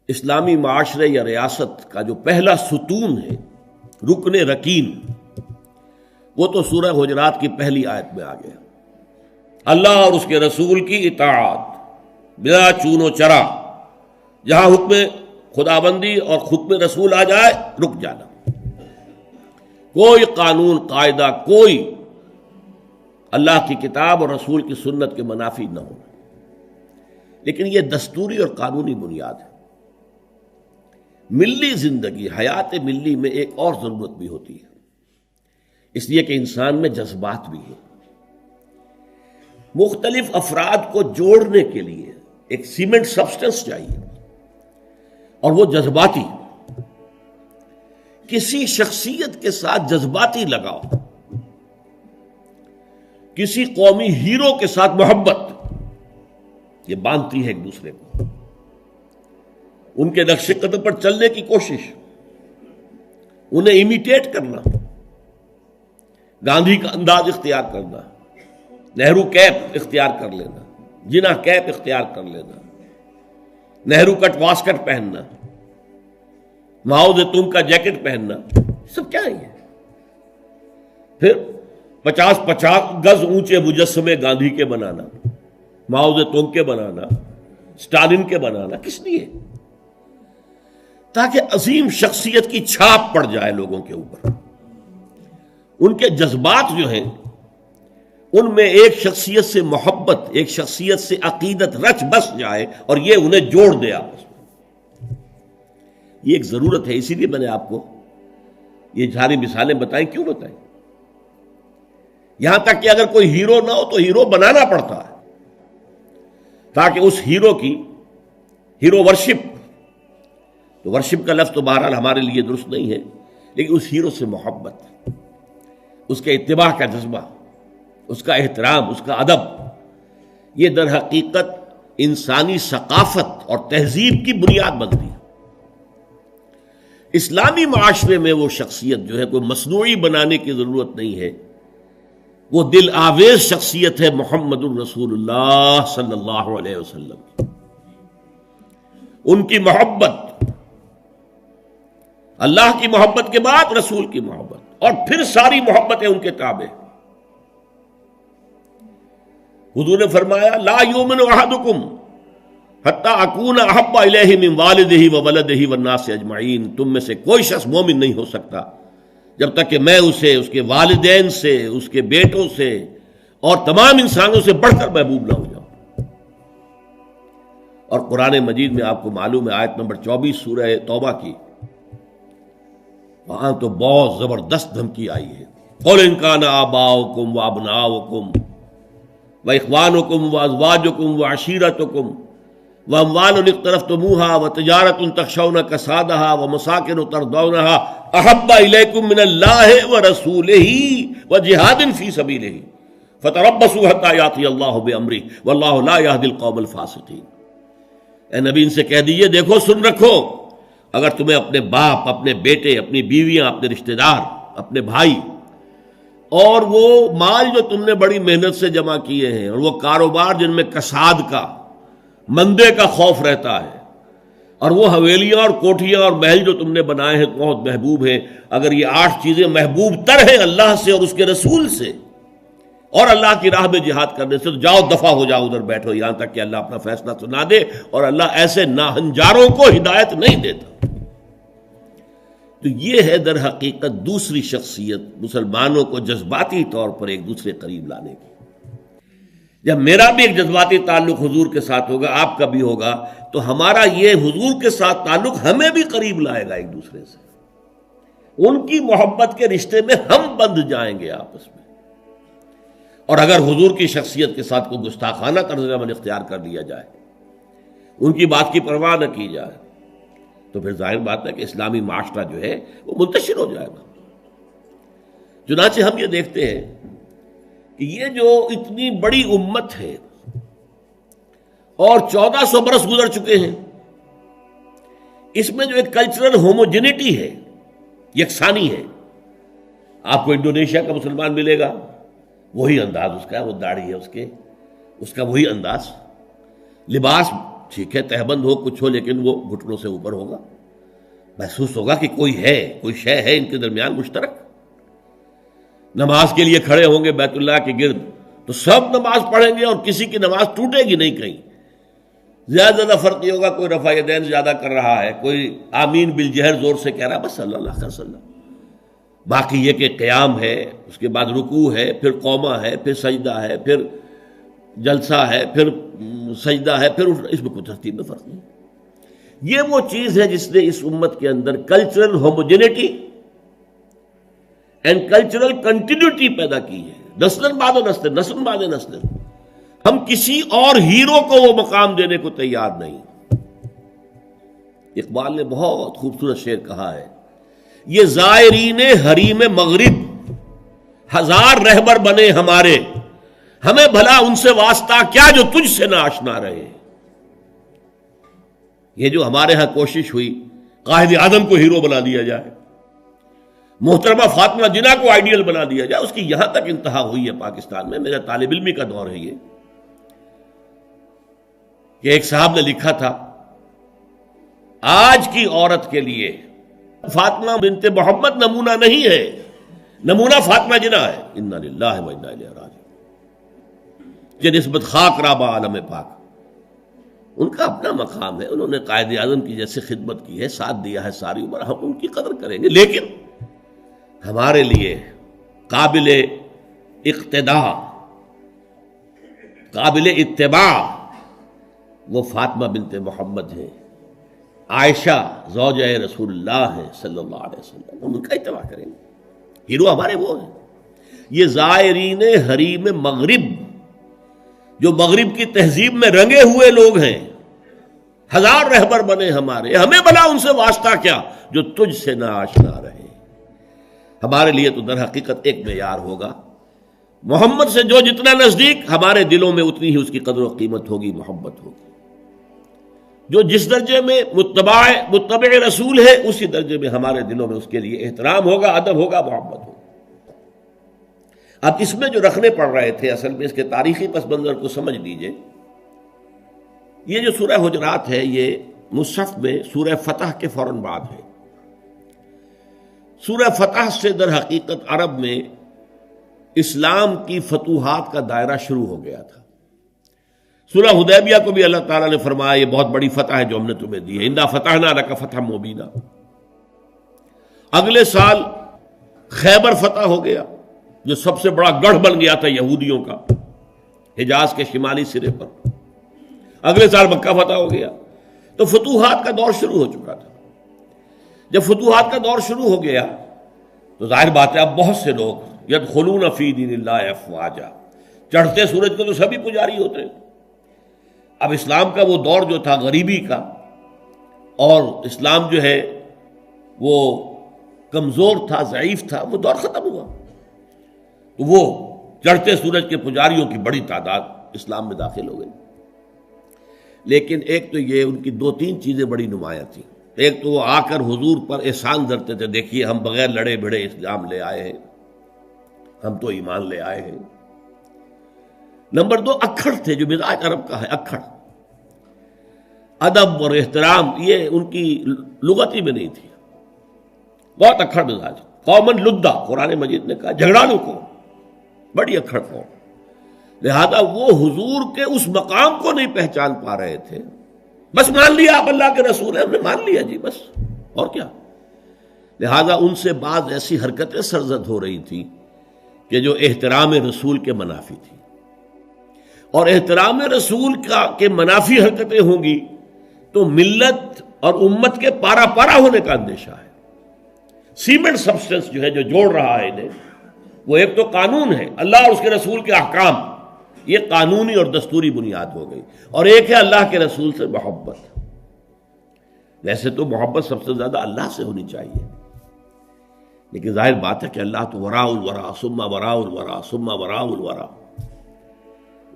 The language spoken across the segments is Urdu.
اسلامی معاشرے یا ریاست کا جو پہلا ستون ہے، رکن رکین، وہ تو سورہ حجرات کی پہلی آیت میں آ گیا۔ اللہ اور اس کے رسول کی اطاعت بلا چون و چرا، جہاں حکم خدابندی اور حکم رسول آ جائے رک جانا، کوئی قانون قاعدہ، کوئی اللہ کی کتاب اور رسول کی سنت کے منافی نہ ہونا۔ لیکن یہ دستوری اور قانونی بنیاد ہے۔ ملی زندگی، حیات ملی میں ایک اور ضرورت بھی ہوتی ہے، اس لیے کہ انسان میں جذبات بھی ہیں۔ مختلف افراد کو جوڑنے کے لیے ایک سیمنٹ سبسٹنس چاہیے، اور وہ جذباتی۔ کسی شخصیت کے ساتھ جذباتی لگاؤ، کسی قومی ہیرو کے ساتھ محبت، یہ باندھتی ہے ایک دوسرے کو۔ ان کے نقش قدم پر چلنے کی کوشش، انہیں امیٹیٹ کرنا، گاندھی کا انداز اختیار کرنا، نہرو کیپ اختیار کر لینا، جناح کیپ اختیار کر لینا، نہرو کٹ واسکٹ پہننا، ماؤ زیتون کا جیکٹ پہننا، سب کیا ہے؟ پھر 50 گز اونچے مجسمے گاندھی کے بنانا، ماؤ زیتون کے بنانا، اسٹالن کے بنانا، کس لیے؟ تاکہ عظیم شخصیت کی چھاپ پڑ جائے لوگوں کے اوپر۔ ان کے جذبات جو ہیں، ان میں ایک شخصیت سے محبت، ایک شخصیت سے عقیدت رچ بس جائے، اور یہ انہیں جوڑ دے آپس میں۔ یہ ایک ضرورت ہے، اسی لیے میں نے آپ کو یہ ساری مثالیں بتائیں۔ کیوں بتائیں؟ یہاں تک کہ اگر کوئی ہیرو نہ ہو تو ہیرو بنانا پڑتا ہے، تاکہ اس ہیرو کی ہیرو ورشپ، تو ورشپ کا لفظ تو بہرحال ہمارے لیے درست نہیں ہے، لیکن اس ہیرو سے محبت، اس کے اتباع کا جذبہ، اس کا احترام، اس کا ادب، یہ در حقیقت انسانی ثقافت اور تہذیب کی بنیاد بنتی ہے۔ اسلامی معاشرے میں وہ شخصیت جو ہے کوئی مصنوعی بنانے کی ضرورت نہیں ہے، وہ دل آویز شخصیت ہے محمد الرسول اللہ صلی اللہ علیہ وسلم۔ ان کی محبت، اللہ کی محبت کے بعد رسول کی محبت، اور پھر ساری محبتیں ان کے تابع۔ حضور نے فرمایا لا یؤمن احدکم حتی اکون احب الیہ من والدہ وولدہ والناس اجمعین، تم میں سے کوئی شخص مومن نہیں ہو سکتا جب تک کہ میں اسے اس کے والدین سے، اس کے بیٹوں سے اور تمام انسانوں سے بڑھ کر محبوب نہ ہو جاؤں۔ اور قرآن مجید میں آپ کو معلوم ہے آیت نمبر 24 سورہ توبہ کی، وہاں تو بہت زبردست دھمکی آئی ہے۔ قل ان کان آباؤکم وابناؤکم واخوانکم وازواجکم وعشیرتکم واموال اقترفتموها وتجارۃ تخشون کسادها ومساکن ترضونها احب الیکم من اللہ ورسولہ وجہاد فی سبیلہ فتربصوا حتی یاتی اللہ بامرہ واللہ لا یہدی القوم الفاسقین۔ اے نبی ان سے کہہ دیجئے دیکھو، سن رکھو، اگر تمہیں اپنے باپ، اپنے بیٹے، اپنی بیویاں، اپنے رشتہ دار، اپنے بھائی، اور وہ مال جو تم نے بڑی محنت سے جمع کیے ہیں، اور وہ کاروبار جن میں کساد کا، مندے کا خوف رہتا ہے، اور وہ حویلیاں اور کوٹھیاں اور محل جو تم نے بنائے ہیں بہت محبوب ہیں، اگر یہ 8 چیزیں محبوب تر ہیں اللہ سے اور اس کے رسول سے اور اللہ کی راہ میں جہاد کرنے سے، تو جاؤ دفع ہو جاؤ، ادھر بیٹھو یہاں تک کہ اللہ اپنا فیصلہ سنا دے، اور اللہ ایسے ناہنجاروں کو ہدایت نہیں دیتا۔ تو یہ ہے در حقیقت دوسری شخصیت مسلمانوں کو جذباتی طور پر ایک دوسرے قریب لانے کی۔ جب میرا بھی ایک جذباتی تعلق حضور کے ساتھ ہوگا، آپ کا بھی ہوگا، تو ہمارا یہ حضور کے ساتھ تعلق ہمیں بھی قریب لائے گا ایک دوسرے سے۔ ان کی محبت کے رشتے میں ہم بندھ جائیں گے آپس میں۔ اور اگر حضور کی شخصیت کے ساتھ کوئی گستاخانہ طرز عمل اختیار کر لیا جائے، ان کی بات کی پرواہ نہ کی جائے، تو پھر ظاہر بات ہے کہ اسلامی معاشرہ جو ہے وہ منتشر ہو جائے گا۔ چنانچہ ہم یہ دیکھتے ہیں کہ یہ جو اتنی بڑی امت ہے اور 1400 برس گزر چکے ہیں، اس میں جو ایک کلچرل ہوموجینٹی ہے، یکسانی ہے۔ آپ کو انڈونیشیا کا مسلمان ملے گا، وہی انداز اس کا، وہ داڑھی ہے اس کا وہی انداز، لباس ٹھیک ہے تہبند ہو کچھ ہو لیکن وہ گھٹنوں سے اوپر ہوگا، محسوس ہوگا کہ کوئی ہے، کوئی شے ہے ان کے درمیان مشترک۔ نماز کے لیے کھڑے ہوں گے بیت اللہ کے گرد تو سب نماز پڑھیں گے اور کسی کی نماز ٹوٹے گی نہیں، کہیں زیادہ فرق نہیں ہوگا، کوئی رفع یدین زیادہ کر رہا ہے، کوئی آمین بالجہر زور سے کہہ رہا ہے، بس صلی اللہ علیہ وسلم۔ باقی یہ کہ قیام ہے، اس کے بعد رکوع ہے، پھر قومہ ہے، پھر سجدہ ہے، پھر جلسہ ہے، پھر سجدہ ہے، پھر اس میں کوئی ترتیب میں فرق نہیں۔ یہ وہ چیز ہے جس نے اس امت کے اندر cultural homogeneity and cultural continuity پیدا کی ہے، نسل بعد نسل، نسل بعد نسل۔ ہم کسی اور ہیرو کو وہ مقام دینے کو تیار نہیں۔ اقبال نے بہت خوبصورت شعر کہا ہے، یہ زائرین حریم مغرب ہزار رہبر بنے ہمارے، ہمیں بھلا ان سے واسطہ کیا جو تجھ سے نہ آشنا رہے۔ یہ جو ہمارے ہاں کوشش ہوئی قائد اعظم کو ہیرو بنا دیا جائے، محترمہ فاطمہ جناح کو آئیڈیل بنا دیا جائے، اس کی یہاں تک انتہا ہوئی ہے پاکستان میں۔ میرا طالب علمی کا دور ہے یہ کہ ایک صاحب نے لکھا تھا، آج کی عورت کے لیے فاطمہ بنت محمد نمونہ نہیں ہے، نمونہ فاطمہ جناح ہے۔ انا للہ و انا الیہ راجعون۔ کہ نسبت خاک رابہ عالم پاک، ان کا اپنا مقام ہے، انہوں نے قائد اعظم کی جیسے خدمت کی ہے، ساتھ دیا ہے ساری عمر، ہم ان کی قدر کریں گے، لیکن ہمارے لیے قابل اقتداء، قابل اتباع وہ فاطمہ بنت محمد ہے، عائشہ زوجہ رسول اللہ ہے صلی اللہ علیہ وسلم، ہم ان کا اتباع کریں گے۔ ہیرو ہمارے وہ ہیں۔ یہ زائرین حریم مغرب، جو مغرب کی تہذیب میں رنگے ہوئے لوگ ہیں، ہزار رہبر بنے ہمارے، ہمیں بھلا ان سے واسطہ کیا جو تجھ سے نہ آشنا رہے۔ ہمارے لیے تو در حقیقت ایک معیار ہوگا، محمد سے جو جتنا نزدیک، ہمارے دلوں میں اتنی ہی اس کی قدر و قیمت ہوگی، محبت ہوگی۔ جو جس درجے میں متبع رسول ہے، اسی درجے میں ہمارے دلوں میں اس کے لیے احترام ہوگا، ادب ہوگا، محبت ہوگا۔ اب اس میں جو رکھنے پڑ رہے تھے، اصل میں اس کے تاریخی پس منظر کو سمجھ لیجئے۔ یہ جو سورہ حجرات ہے، یہ مصحف میں سورہ فتح کے فوراً بعد ہے۔ سورہ فتح سے در حقیقت عرب میں اسلام کی فتوحات کا دائرہ شروع ہو گیا تھا۔ سورہ حدیبیہ کو بھی اللہ تعالیٰ نے فرمایا یہ بہت بڑی فتح ہے جو ہم نے تمہیں دی ہے، انا فتحنا لک فتحا مبینا۔ اگلے سال خیبر فتح ہو گیا، جو سب سے بڑا گڑھ بن گیا تھا یہودیوں کا، حجاز کے شمالی سرے پر۔ اگلے سال مکہ فتح ہو گیا، تو فتوحات کا دور شروع ہو چکا تھا۔ جب فتوحات کا دور شروع ہو گیا تو ظاہر بات ہے اب بہت سے لوگ یدخلون فی دین اللہ افواجا، چڑھتے سورج کو تو سبھی پجاری ہوتے ہیں۔ اب اسلام کا وہ دور جو تھا غریبی کا، اور اسلام جو ہے وہ کمزور تھا، ضعیف تھا، وہ دور ختم ہوا، تو وہ چڑھتے سورج کے پجاریوں کی بڑی تعداد اسلام میں داخل ہو گئی۔ لیکن ایک تو یہ ان کی دو تین چیزیں بڑی نمایاں تھیں۔ ایک تو وہ آ کر حضور پر احسان دھرتے تھے، دیکھیے ہم بغیر لڑے بھڑے اسلام لے آئے ہیں، ہم تو ایمان لے آئے ہیں۔ نمبر دو اکھڑ تھے، جو مزاج عرب کا ہے، اکھڑ، ادب اور احترام یہ ان کی لغتی میں نہیں تھی، بہت اکھڑ مزاج، قومن لدہ قرآن مجید نے کہا، جھگڑالو قوم، بڑی اکھڑ قوم۔ لہذا وہ حضور کے اس مقام کو نہیں پہچان پا رہے تھے، بس مان لیا آپ اللہ کے رسول ہیں، ہم نے مان لیا جی بس، اور کیا۔ لہذا ان سے بعض ایسی حرکتیں سرزد ہو رہی تھیں کہ جو احترام رسول کے منافی تھی، اور احترام رسول کے منافی حرکتیں ہوں گی تو ملت اور امت کے پارا پارا ہونے کا اندیشہ ہے۔ سیمنٹ سبسٹنس جو ہے جو جوڑ رہا ہے انہیں، وہ ایک تو قانون ہے، اللہ اور اس کے رسول کے احکام، یہ قانونی اور دستوری بنیاد ہو گئی، اور ایک ہے اللہ کے رسول سے محبت۔ ویسے تو محبت سب سے زیادہ اللہ سے ہونی چاہیے، لیکن ظاہر بات ہے کہ اللہ تو وراء الورا ثم وراء الورا ثم وراء الورا،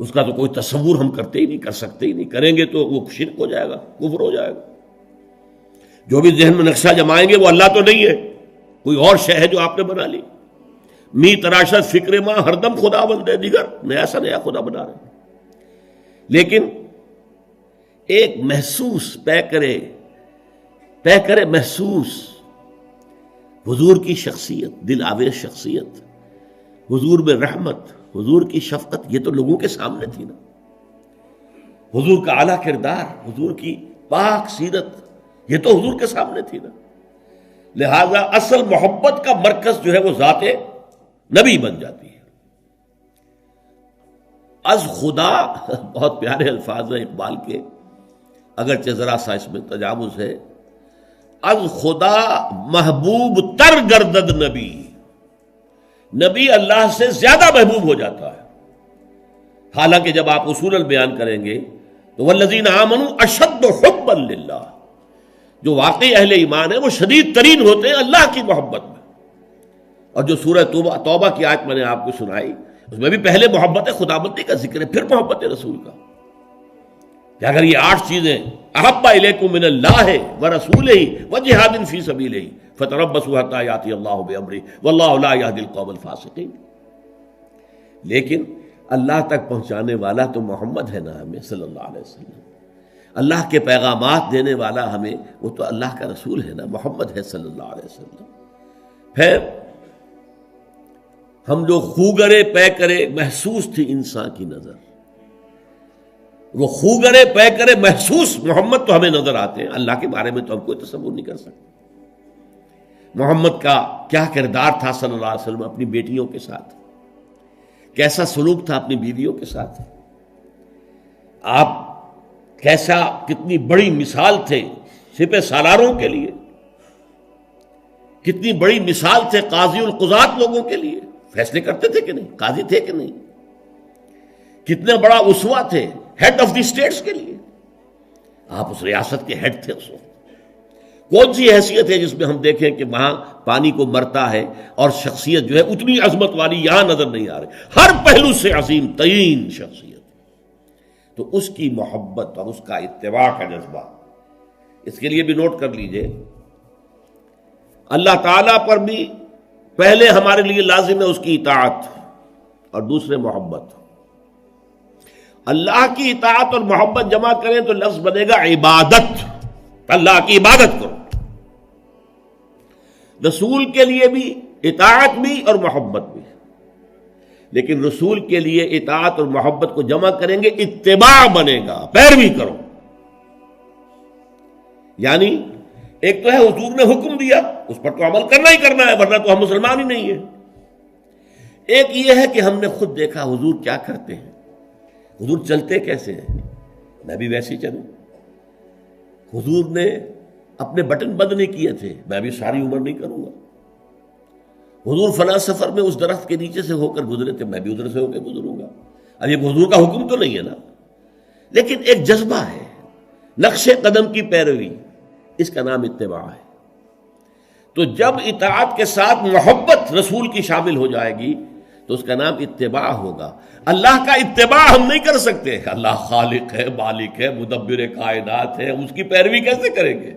اس کا تو کوئی تصور ہم کرتے ہی نہیں، کر سکتے ہی نہیں، کریں گے تو وہ شرک ہو جائے گا، کفر ہو جائے گا۔ جو بھی ذہن میں نقشہ جمائیں گے وہ اللہ تو نہیں ہے، کوئی اور شے ہے جو آپ نے بنا لی۔ می تراشت فکر ماں ہر دم خدا بندے دیگر، نیا سا نیا خدا بنا رہے ہیں۔ لیکن ایک محسوس پے کرے محسوس حضور کی شخصیت، دل آویز شخصیت، حضور میں رحمت، حضور کی شفقت، یہ تو لوگوں کے سامنے تھی نا. حضور کا اعلیٰ کردار، حضور کی پاک سیرت، یہ تو حضور کے سامنے تھی نا. لہذا اصل محبت کا مرکز جو ہے وہ ذات نبی بن جاتی ہے. از خدا، بہت پیارے الفاظ ہیں اقبال کے، اگرچہ ذرا سا اس میں تجاوز ہے. از خدا محبوب تر گردد نبی، نبی اللہ سے زیادہ محبوب ہو جاتا ہے. حالانکہ جب آپ اصول بیان کریں گے تو والذین آمنوا اشد حبا للہ، جو واقعی اہل ایمان ہیں وہ شدید ترین ہوتے ہیں اللہ کی محبت میں. اور جو سورہ توبہ کی آیت میں نے آپ کو سنائی، اس میں بھی پہلے محبت خداوندی کا ذکر ہے، پھر محبت رسول کا. کہ اگر یہ 8 چیزیں احب الیکم من اللہ ورسولہ وجہاد فی سبیلہ فتربصوا حتی یاتی اللہ بامرہ واللہ لا یہدی القوم الفاسقین. لیکن اللہ تک پہنچانے والا تو محمد ہے نا ہمیں صلی اللہ علیہ وسلم. اللہ کے پیغامات دینے والا ہمیں، وہ تو اللہ کا رسول ہے نا، محمد ہے صلی اللہ علیہ وسلم. پھر ہم جو خوگرے پے کرے محسوس تھی انسان کی نظر، وہ خوگرے پے کرے محسوس محمد تو ہمیں نظر آتے ہیں. اللہ کے بارے میں تو ہم کوئی تصور نہیں کر سکتے. محمد کا کیا کردار تھا صلی اللہ علیہ وسلم اپنی بیٹیوں کے ساتھ، کیسا سلوک تھا اپنی بیویوں کے ساتھ، آپ کتنی بڑی مثال تھے سپہ سالاروں کے لیے، کتنی بڑی مثال تھے قاضی القضات لوگوں کے لیے. فیصلے کرتے تھے کہ نہیں، قاضی تھے کہ نہیں، کتنا بڑا اسوہ تھے ہیڈ آف دی اسٹیٹس کے لیے. آپ اس ریاست کے ہیڈ تھے. اس وقت کون سی حیثیت ہے جس میں ہم دیکھیں کہ وہاں پانی کو مرتا ہے اور شخصیت جو ہے اتنی عظمت والی یہاں نظر نہیں آ رہی، ہر پہلو سے عظیم ترین شخصیت. تو اس کی محبت اور اس کا اتباع کا جذبہ، اس کے لیے بھی نوٹ کر لیجئے، اللہ تعالیٰ پر بھی پہلے ہمارے لیے لازم ہے اس کی اطاعت اور دوسرے محبت. اللہ کی اطاعت اور محبت جمع کریں تو لفظ بنے گا عبادت. اللہ کی عبادت کرو. رسول کے لیے بھی اطاعت بھی اور محبت بھی، لیکن رسول کے لیے اطاعت اور محبت کو جمع کریں گے اتباع بنے گا، پیروی کرو. یعنی ایک تو ہے حضور نے حکم دیا، اس پر تو عمل کرنا ہی کرنا ہے، ورنہ تو ہم مسلمان ہی نہیں ہیں. ایک یہ ہے کہ ہم نے خود دیکھا حضور کیا کرتے ہیں، حضور چلتے کیسے ہیں، میں بھی ویسے ہی چلوں. حضور نے اپنے بٹن بند نہیں کیے تھے، میں بھی ساری عمر نہیں کروں گا. حضور فلاں سفر میں اس درخت کے نیچے سے ہو کر گزرے تھے، میں بھی ادھر سے ہو کے گزروں گا. اب یہ حضور کا حکم تو نہیں ہے نا، لیکن ایک جذبہ ہے، نقش قدم کی پیروی، اس کا نام اتباع ہے. تو جب اطاعت کے ساتھ محبت رسول کی شامل ہو جائے گی تو اس کا نام اتباع ہوگا. اللہ کا اتباع ہم نہیں کر سکتے، اللہ خالق ہے، مالک ہے، مدبر کائنات ہے، اس کی پیروی کیسے کریں گے؟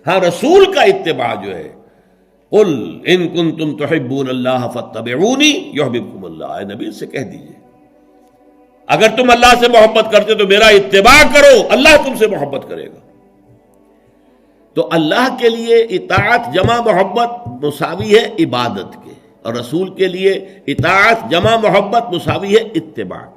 ہاں رسول کا اتباع جو ہے، قل ان کنتم تحبون اللہ فاتبعونی یحببکم اللہ، اے نبی سے کہہ دیجئے اگر تم اللہ سے محبت کرتے تو میرا اتباع کرو، اللہ تم سے محبت کرے گا. تو اللہ کے لیے اطاعت جمع محبت مساوی ہے عبادت کے، اور رسول کے لیے اطاعت جمع محبت مساوی ہے اتباع کے.